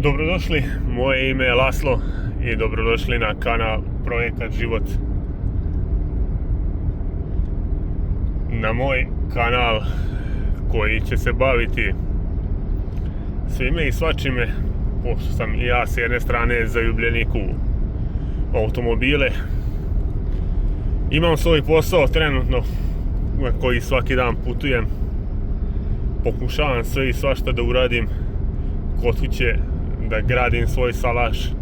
Dobrodošli, moje ime je Laslo i dobrodošli na kanal Projekat Život. Na moj kanal koji će se baviti svime i svačime, pošto sam i ja s jedne strane zaljubljenik u automobile. Imam svoj posao trenutno na koji svaki dan putujem. Pokušavam sve i svašta da uradim kod kuće, da gradim svoj salaš,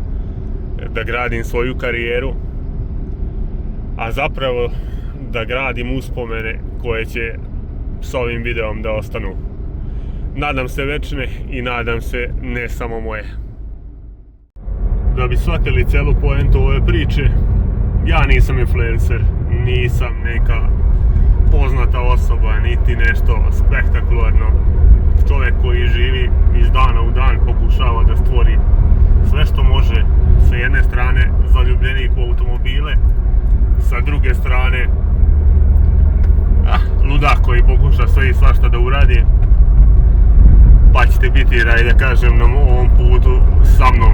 da gradim svoju karijeru, a zapravo da gradim uspomene koje će s ovim videom da ostanu, nadam se, večne i nadam se ne samo moje. Da bi shvatili celu poentu ove priče, ja nisam influencer, nisam neka poznata osoba, niti nešto spektakularno. Čovjek koji živi iz dana u dan, pokušava da stvori sve što može. Sa jedne strane zaljubljenik u automobile, sa druge strane ludak koji pokuša sve i svašta da uradi. Pa ćete biti, da kažem, na ovom putu sa mnom.